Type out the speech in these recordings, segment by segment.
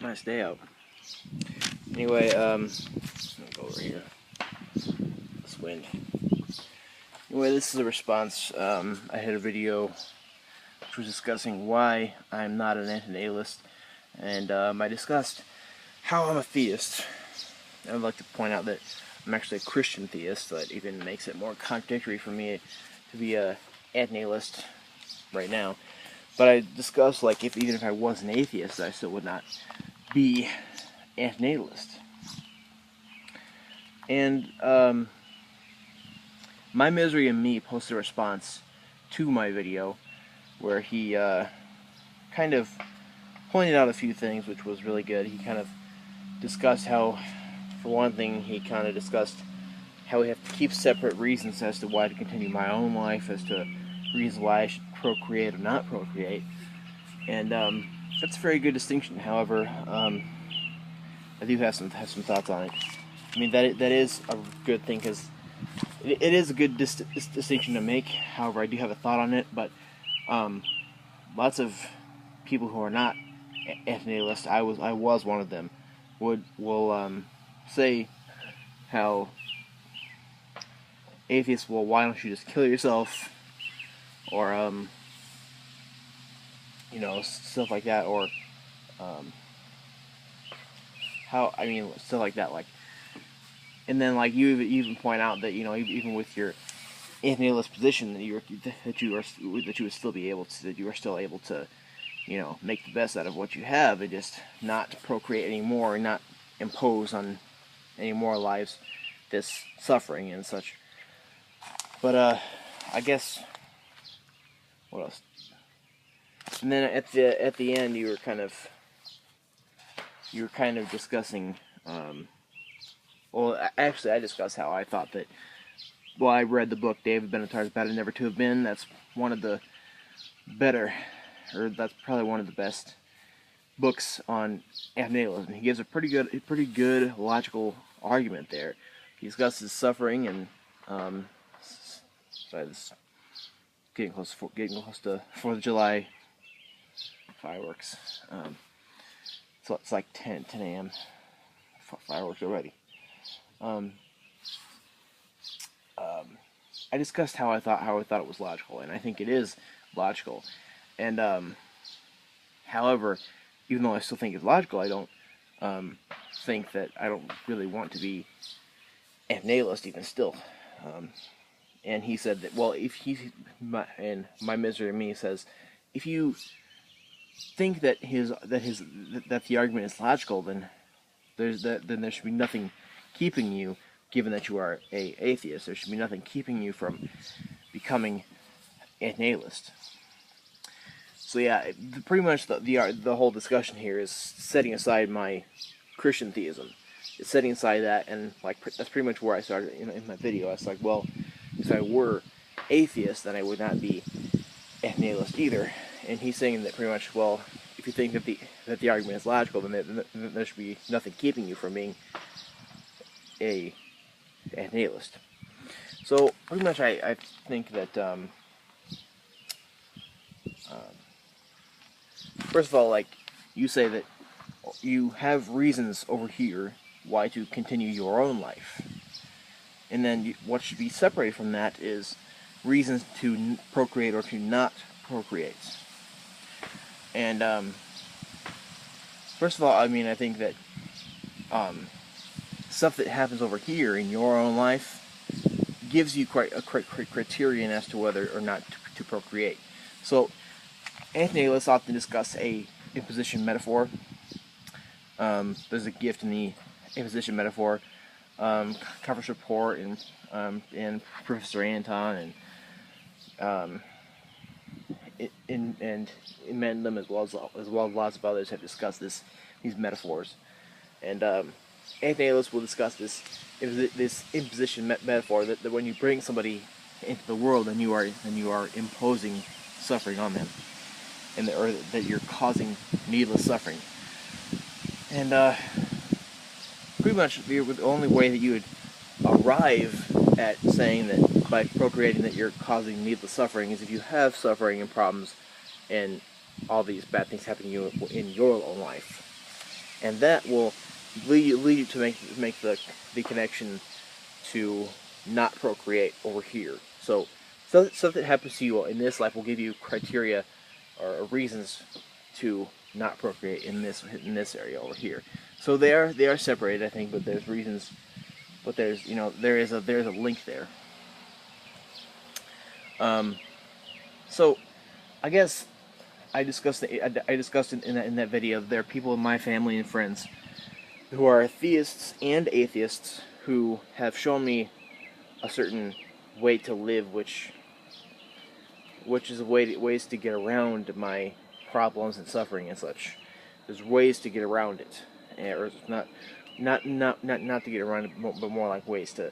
Nice day out. Anyway, I'm gonna go over here. This wind. Anyway, this is a response. I had a video which was discussing why I'm not an antinatalist, and I discussed how I'm a theist. I would like to point out that I'm actually a Christian theist, so that even makes it more contradictory for me to be a antinatalist right now. But I discussed, like, even if I was an atheist, I still would not be antinatalist. And Mymiseryandme posted a response to my video where he kind of pointed out a few things, which was really good. He kind of discussed how, for one thing, he kind of discussed how we have to keep separate reasons as to why to continue my own life, as to reasons why I should procreate or not procreate. And that's a very good distinction. However, I do have some thoughts on it. I mean, that is a good thing, because it is a good distinction to make. However, I do have a thought on it. But lots of people who are not antinatalist, I was one of them, will say how atheists, well, why don't you just kill yourself, or stuff like that, or stuff like that, like. And then, like, you even point out that, even with your antinatalist position, that you would still be able to, that you are still able to, make the best out of what you have, and just not procreate anymore, and not impose on any more lives this suffering and such. But I guess, what else? And then at the end, you were kind of discussing. Well, actually, I discussed how I thought that. Well, I read the book David Benatar's Better Never to Have Been. That's one of the better, or that's probably one of the best books on antinatalism. He gives a pretty good logical argument there. He discusses suffering and sorry, this getting close to 4th of July fireworks. So it's like 10 a.m. fireworks already. I discussed how I thought it was logical, and I think it is logical. And however, even though I still think it's logical, I don't think that I don't really want to be antinatalist even still. And he said that, well, and Mymiseryandme says, if you think that the argument is logical, then there should be nothing keeping you, given that you are a atheist. There should be nothing keeping you from becoming antinatalist. So yeah, pretty much the whole discussion here is setting aside my Christian theism. It's setting aside that, and like that's pretty much where I started in my video. I was like, well, if I were atheist, then I would not be antinatalist either. And he's saying that pretty much, well, if you think that the argument is logical, then there should be nothing keeping you from being a antinatalist. So pretty much, I think that first of all, like, you say that you have reasons over here why to continue your own life, and then what should be separated from that is reasons to procreate or to not procreate. And first of all, I mean, I think that stuff that happens over here in your own life gives you quite a criterion as to whether or not to procreate. So, antinatalists often discuss a imposition metaphor. There's a gift in the imposition metaphor. Conference report and Professor Anton and Mendham, as well as lots of others, have discussed these metaphors. And antinatalists will discuss this imposition metaphor, that when you bring somebody into the world, then you are imposing suffering on them, and or that you're causing needless suffering. And pretty much the only way that you would arrive at saying that by procreating that you're causing needless suffering is if you have suffering and problems and all these bad things happening to you in your own life. and that will lead you to make the connection to not procreate over here. So stuff that happens to you in this life will give you criteria or reasons to not procreate in this area over here. So they are separated, I think, but there's reasons. But there's there's a link there. So I guess I discussed in that video. There are people in my family and friends who are theists and atheists who have shown me a certain way to live, which is ways to get around my problems and suffering and such. There's ways to get around it, or not to get around it, but more like ways to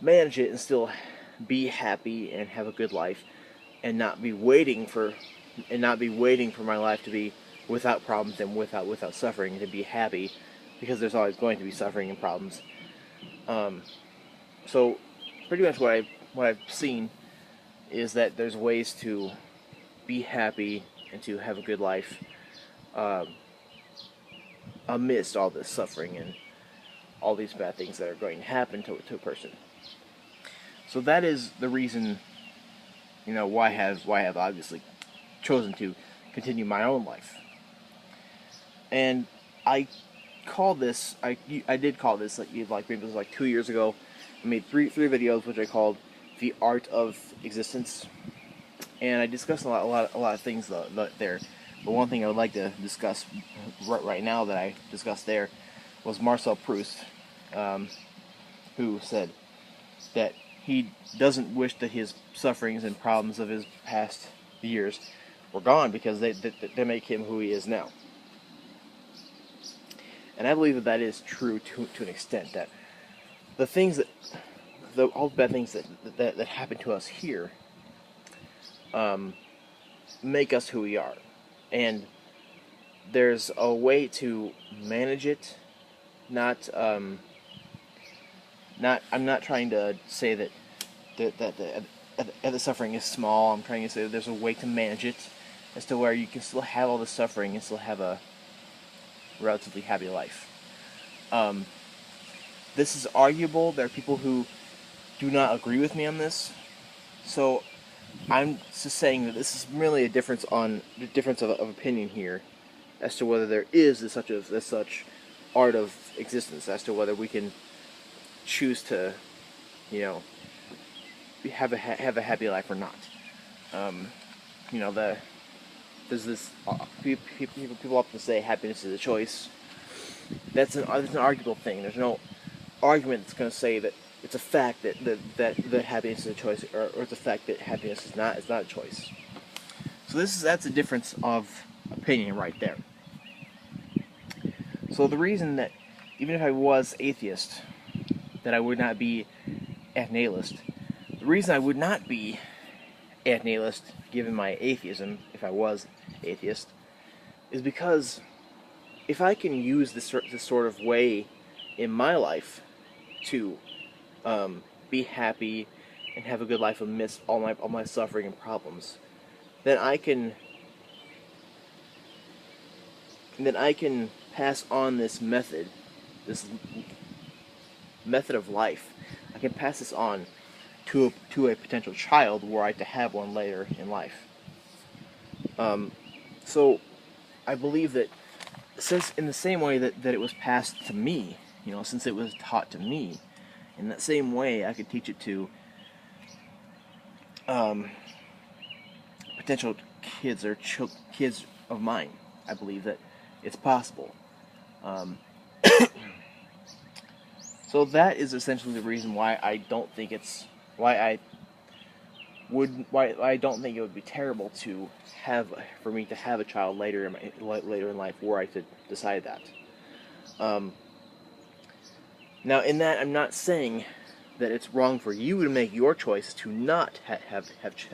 manage it and still be happy and have a good life, and not be waiting for my life to be without problems and without suffering, and to be happy, because there's always going to be suffering and problems. So pretty much what I've seen is that there's ways to be happy and to have a good life amidst all this suffering and all these bad things that are going to happen to a person. So that is the reason, why I have obviously chosen to continue my own life. And I did call this like maybe it was like 2 years ago. I made three videos which I called The Art of Existence, and I discussed a lot of things there. But one thing I would like to discuss right now that I discussed there was Marcel Proust, who said that he doesn't wish that his sufferings and problems of his past years were gone, because they make him who he is now. And I believe that is true to an extent, that all the bad things that happen to us here make us who we are. And there's a way to manage it. I'm not trying to say that the suffering is small. I'm trying to say that there's a way to manage it, as to where you can still have all the suffering and still have a relatively happy life. This is arguable. There are people who do not agree with me on this. So I'm just saying that this is merely a difference of opinion here, as to whether there is such art of existence, as to whether we can choose to, have a happy life or not. There's this people often say happiness is a choice. That's an arguable thing. There's no argument that's going to say that it's a fact that happiness is a choice, or it's a fact that happiness is not a choice. So that's a difference of opinion right there. So the reason that even if I was atheist, that I would not be antinatalist. The reason I would not be antinatalist, given my atheism, if I was atheist, is because if I can use this sort of way in my life to be happy and have a good life amidst all my suffering and problems, then I can pass on this method of life. I can pass this on to a potential child, were I to have one later in life. So I believe that, since in the same way that it was passed to me, since it was taught to me, in that same way I could teach it to potential kids or kids of mine. I believe that it's possible. So that is essentially the reason why I don't think it would be terrible for me to have a child later in life, were I to decide that. Now, in that, I'm not saying that it's wrong for you to make your choice to not have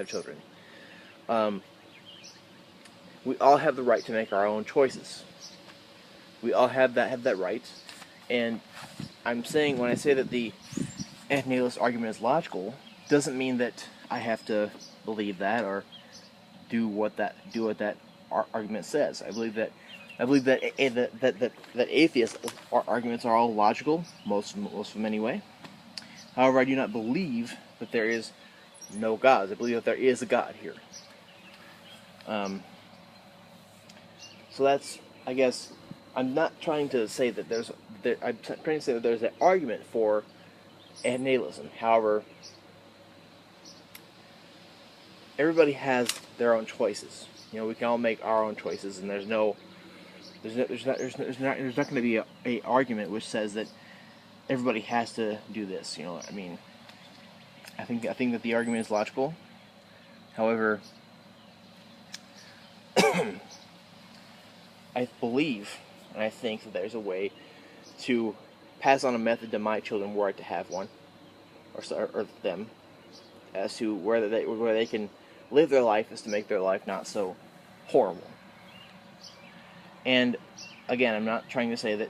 children. We all have the right to make our own choices. We all have that right, and I'm saying, when I say that the antinatalist argument is logical, doesn't mean that I have to believe that or do what that argument says. I believe that I believe that atheist arguments are all logical, most of them anyway. However, I do not believe that there is no God. I believe that there is a God here. So that's, I guess, I'm not trying to say that I'm trying to say that there's an argument for antinatalism. However, everybody has their own choices. You know, we can all make our own choices, and there's not going to be a argument which says that everybody has to do this. You know, I mean, I think that the argument is logical. However, I believe and I think that there's a way to pass on a method to my children were I to have one, or them, as to where they can live their life, as to make their life not so horrible. And again, I'm not trying to say that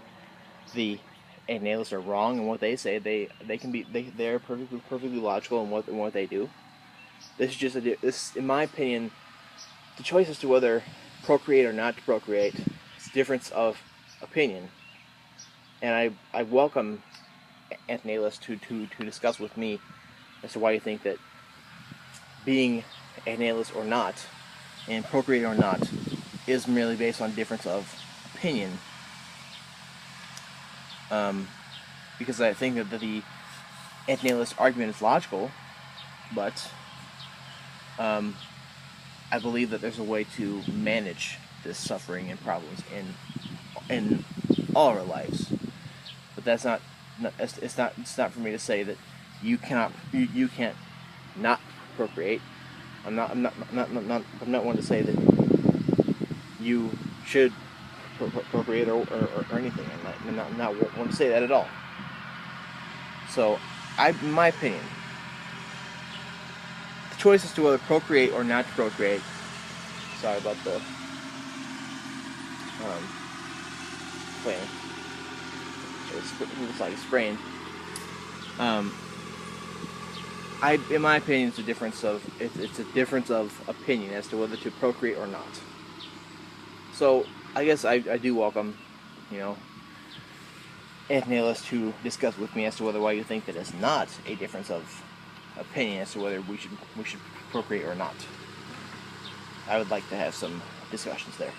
the antinatalists are wrong in what they say. They're perfectly logical in what they do. This is just this, in my opinion, the choice as to whether procreate or not to procreate is a difference of opinion. And I welcome antinatalists to discuss with me as to why you think that being antinatalist or not, and procreating or not, is merely based on difference of opinion. Because I think that the antinatalist argument is logical, but I believe that there's a way to manage this suffering and problems in all our lives. But that's not it's not for me to say that you can't not procreate. I'm not one to say that you should procreate or anything. I'm not one to say that at all. So, in my opinion, the choice as to whether procreate or not to procreate. Sorry about the plan. It looks like it's spraying. In my opinion, it's a difference of opinion as to whether to procreate or not. So I guess I do welcome, antinatalists to discuss with me as to why you think that it's not a difference of opinion as to whether we should procreate or not. I would like to have some discussions there.